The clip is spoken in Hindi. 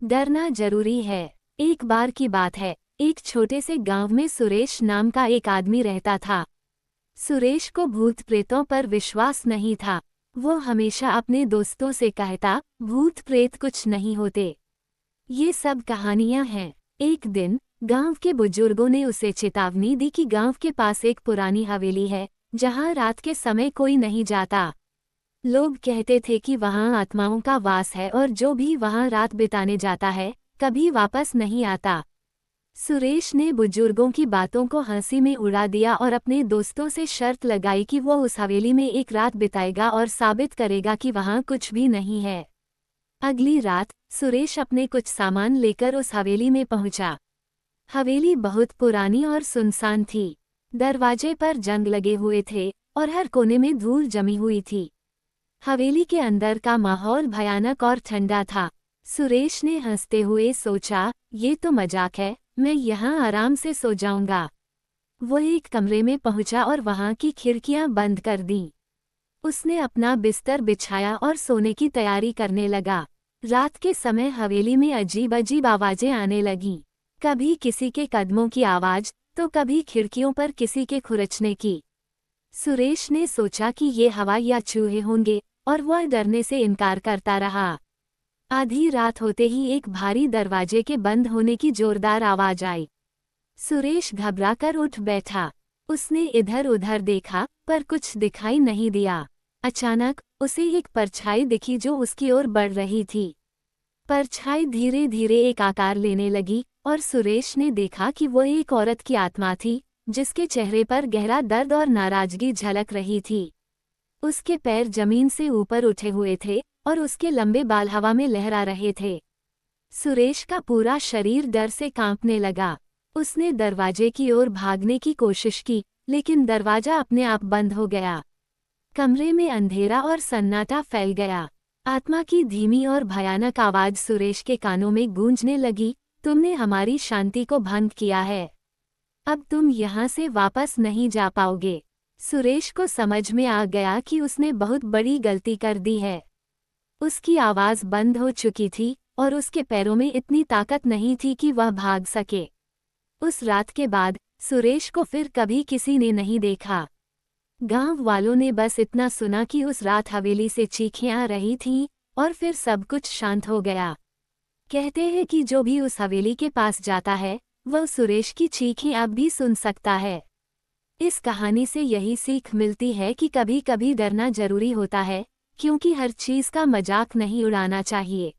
डरना जरूरी है। एक बार की बात है, एक छोटे से गांव में सुरेश नाम का एक आदमी रहता था। सुरेश को भूत प्रेतों पर विश्वास नहीं था। वो हमेशा अपने दोस्तों से कहता, भूत प्रेत कुछ नहीं होते, ये सब कहानियां हैं। एक दिन गांव के बुजुर्गों ने उसे चेतावनी दी कि गांव के पास एक पुरानी हवेली है, जहां रात के समय कोई नहीं जाता। लोग कहते थे कि वहां आत्माओं का वास है और जो भी वहां रात बिताने जाता है कभी वापस नहीं आता। सुरेश ने बुजुर्गों की बातों को हंसी में उड़ा दिया और अपने दोस्तों से शर्त लगाई कि वो उस हवेली में एक रात बिताएगा और साबित करेगा कि वहां कुछ भी नहीं है। अगली रात सुरेश अपने कुछ सामान लेकर उस हवेली में पहुंचा। हवेली बहुत पुरानी और सुनसान थी। दरवाजे पर जंग लगे हुए थे और हर कोने में धूल जमी हुई थी। हवेली के अंदर का माहौल भयानक और ठंडा था। सुरेश ने हंसते हुए सोचा, ये तो मजाक है, मैं यहाँ आराम से सो जाऊंगा। वो एक कमरे में पहुंचा और वहां की खिड़कियां बंद कर दीं। उसने अपना बिस्तर बिछाया और सोने की तैयारी करने लगा। रात के समय हवेली में अजीब अजीब आवाजें आने लगीं। कभी किसी के कदमों की आवाज तो कभी खिड़कियों पर किसी के खुरचने की। सुरेश ने सोचा कि ये हवा या चूहे होंगे और वह डरने से इनकार करता रहा। आधी रात होते ही एक भारी दरवाजे के बंद होने की जोरदार आवाज आई। सुरेश घबराकर उठ बैठा। उसने इधर उधर देखा पर कुछ दिखाई नहीं दिया। अचानक उसे एक परछाई दिखी जो उसकी ओर बढ़ रही थी। परछाई धीरे धीरे एक आकार लेने लगी और सुरेश ने देखा कि वो एक औरत की आत्मा थी, जिसके चेहरे पर गहरा दर्द और नाराजगी झलक रही थी। उसके पैर जमीन से ऊपर उठे हुए थे और उसके लंबे बाल हवा में लहरा रहे थे। सुरेश का पूरा शरीर डर से कांपने लगा। उसने दरवाजे की ओर भागने की कोशिश की, लेकिन दरवाजा अपने आप बंद हो गया। कमरे में अंधेरा और सन्नाटा फैल गया। आत्मा की धीमी और भयानक आवाज सुरेश के कानों में गूंजने लगी, तुमने हमारी शांति को भंग किया है। अब तुम यहाँ से वापस नहीं जा पाओगे। सुरेश को समझ में आ गया कि उसने बहुत बड़ी गलती कर दी है। उसकी आवाज बंद हो चुकी थी और उसके पैरों में इतनी ताकत नहीं थी कि वह भाग सके। उस रात के बाद सुरेश को फिर कभी किसी ने नहीं देखा। गांव वालों ने बस इतना सुना कि उस रात हवेली से चीखें आ रही थीं और फिर सब कुछ शांत हो गया। कहते हैं कि जो भी उस हवेली के पास जाता है वह सुरेश की चीखें अब भी सुन सकता है। इस कहानी से यही सीख मिलती है कि कभी कभी डरना जरूरी होता है, क्योंकि हर चीज का मजाक नहीं उड़ाना चाहिए।